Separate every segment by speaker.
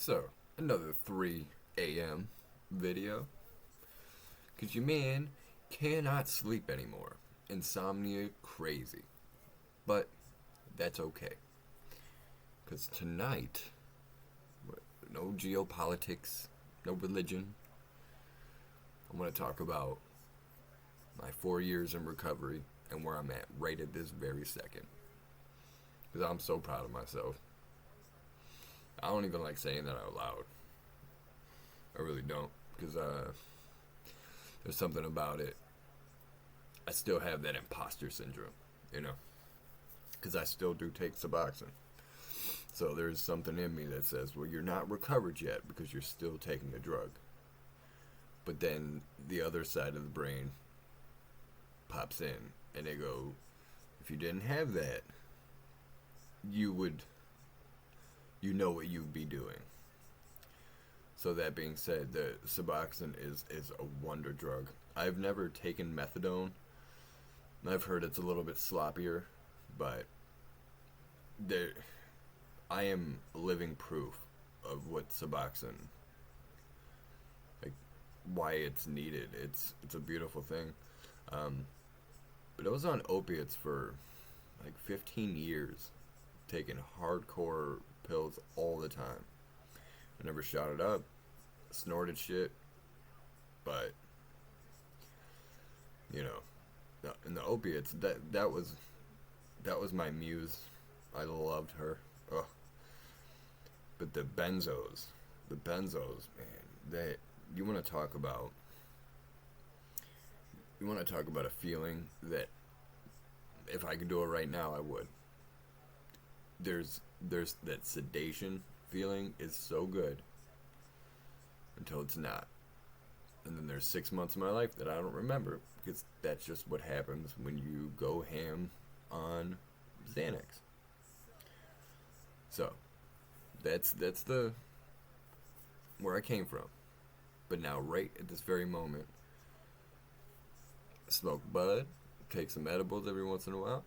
Speaker 1: So, another 3 a.m. video. Because your man cannot sleep anymore. Insomnia crazy. But that's okay. Because tonight, no geopolitics, no religion. I'm going to talk about my 4 years in recovery and where I'm at right at this very second. Because I'm so proud of myself. I don't even like saying that out loud. I really don't. Because there's something about it. I still have that imposter syndrome, you know? Because I still do take Suboxone. So there's something in me that says, well, you're not recovered yet because you're still taking the drug. But then the other side of the brain pops in and they go, if you didn't have that, you know what you'd be doing. So that being said, the Suboxone is a wonder drug. I've never taken methadone. I've heard it's a little bit sloppier, but I am living proof of what Suboxone, like why it's needed. It's a beautiful thing. But I was on opiates for like 15 years, taking hardcore pills all the time. I never shot it up, snorted shit, but you know, and the opiates that was my muse. I loved her. Ugh. But the benzos, man, you want to talk about a feeling that if I could do it right now, I would. There's that sedation feeling is so good until it's not. And then there's 6 months of my life that I don't remember because that's just what happens when you go ham on Xanax. So that's the where I came from. But now right at this very moment, I smoke bud, take some edibles every once in a while.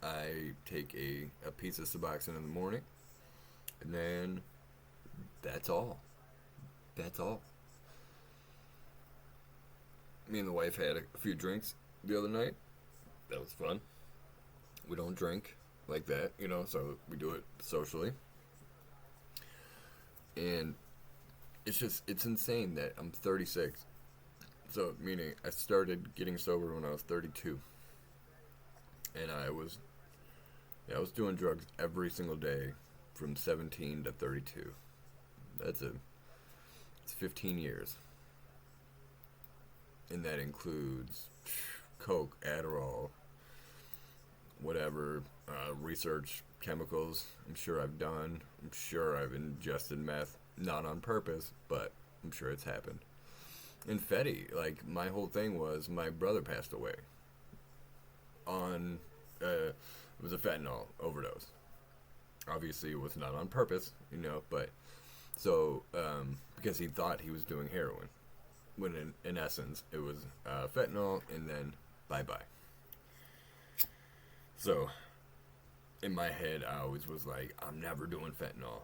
Speaker 1: I take a piece of Suboxone in the morning, and then that's all. That's all. Me and the wife had a few drinks the other night. That was fun. We don't drink like that, you know, so we do it socially. And it's insane that I'm 36. So, meaning I started getting sober when I was 32. And I was doing drugs every single day from 17 to 32. It's 15 years. And that includes coke, Adderall, whatever, research, chemicals. I'm sure I've done. I'm sure I've ingested meth, not on purpose, but I'm sure it's happened. And Fetty, like my whole thing was my brother passed away on it was a fentanyl overdose. Obviously, it was not on purpose, you know, but so because he thought he was doing heroin, when in essence it was fentanyl, and then bye. So in my head, I always was like, I'm never doing fentanyl.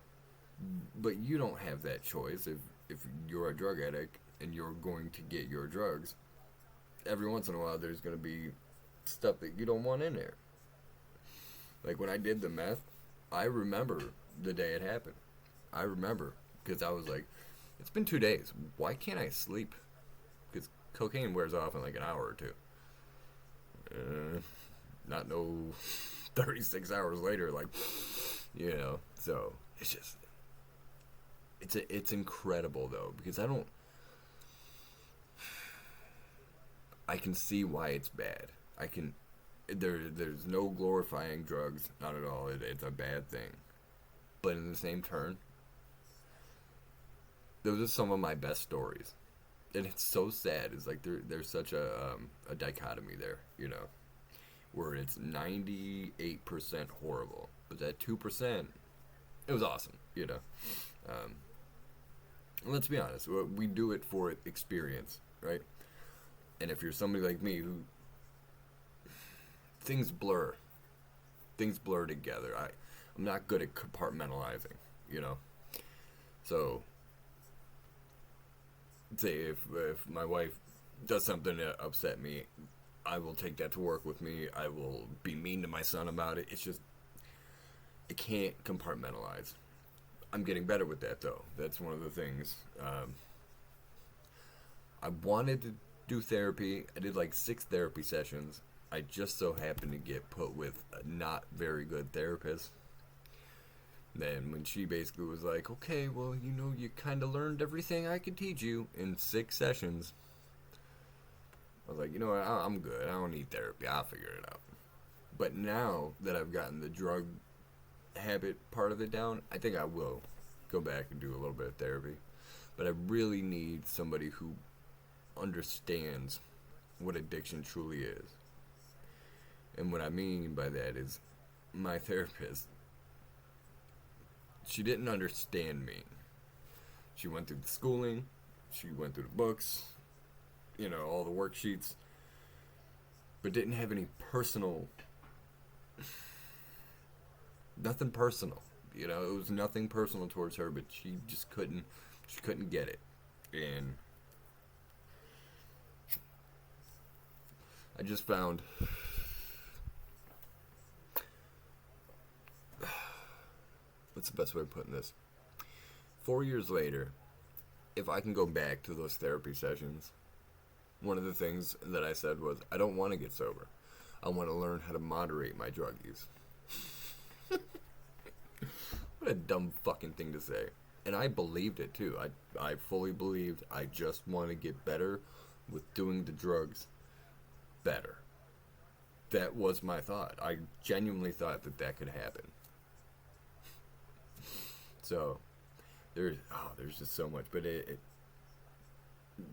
Speaker 1: But you don't have that choice if you're a drug addict and you're going to get your drugs. Every once in a while, there's going to be stuff that you don't want in there. Like when I did the meth, I remember the day it happened. I remember because I was like, it's been 2 days. Why can't I sleep? Because cocaine wears off in like an hour or two. Not no 36 hours later, like, you know. So it's just, it's incredible though, because I can see why it's bad. There's no glorifying drugs, not at all. It's a bad thing. But in the same turn, those are some of my best stories. And it's so sad. It's like there's such a dichotomy there, you know, where it's 98% horrible, but that 2%, it was awesome, you know. Let's be honest, we do it for experience, right? And if you're somebody like me who things blur together. I'm not good at compartmentalizing, you know. So, say if my wife does something to upset me, I will take that to work with me. I will be mean to my son about it. It's just, I can't compartmentalize. I'm getting better with that, though. That's one of the things. I wanted to do therapy. I did like 6 therapy sessions. I just so happened to get put with a not very good therapist. Then when she basically was like, okay, well, you kind of learned everything I could teach you in 6 sessions. I was like, you know what, I'm good. I don't need therapy. I'll figure it out. But now that I've gotten the drug habit part of it down, I think I will go back and do a little bit of therapy. But I really need somebody who understands what addiction truly is. And what I mean by that is my therapist, she didn't understand me. She went through the schooling, she went through the books, all the worksheets, but didn't have any nothing personal. It was nothing personal towards her, but she just couldn't get it. And I just found what's the best way of putting this? 4 years later, if I can go back to those therapy sessions, one of the things that I said was, I don't want to get sober. I want to learn how to moderate my drug use. What a dumb fucking thing to say. And I believed it too. I fully believed I just want to get better with doing the drugs better. That was my thought. I genuinely thought that could happen. So, there's just so much. But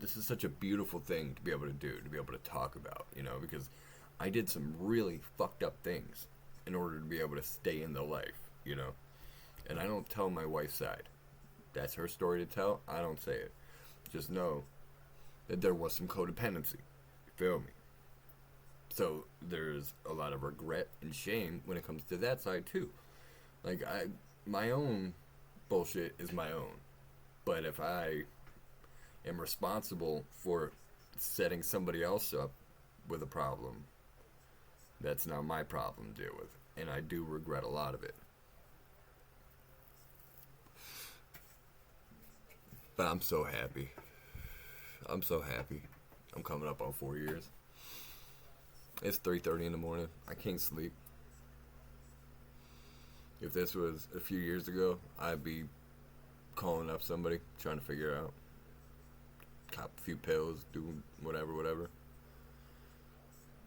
Speaker 1: this is such a beautiful thing to be able to do, to be able to talk about, because I did some really fucked up things in order to be able to stay in the life, And I don't tell my wife's side. That's her story to tell. I don't say it. Just know that there was some codependency. You feel me? So there's a lot of regret and shame when it comes to that side too. Like my own bullshit is my own. But if I am responsible for setting somebody else up with a problem, that's now my problem to deal with. And I do regret a lot of it. But I'm so happy. I'm so happy. I'm coming up on 4 years. It's 3:30 in the morning. I can't sleep. If this was a few years ago, I'd be calling up somebody, trying to figure it out. Cop a few pills, do whatever.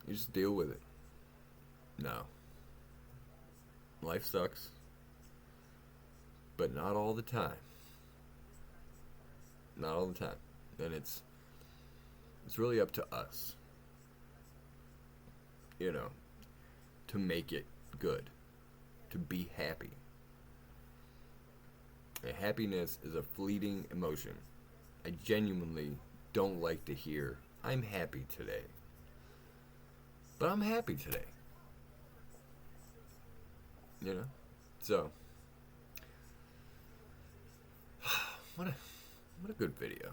Speaker 1: You just deal with it. No. Life sucks. But not all the time. Not all the time. And it's really up to us. To make it good. To be happy. And happiness is a fleeting emotion. I genuinely don't like to hear, I'm happy today. But I'm happy today. So, what a good video.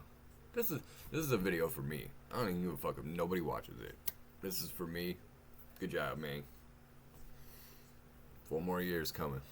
Speaker 1: This is a video for me. I don't even give a fuck if nobody watches it. This is for me. Good job, man. 4 more years coming.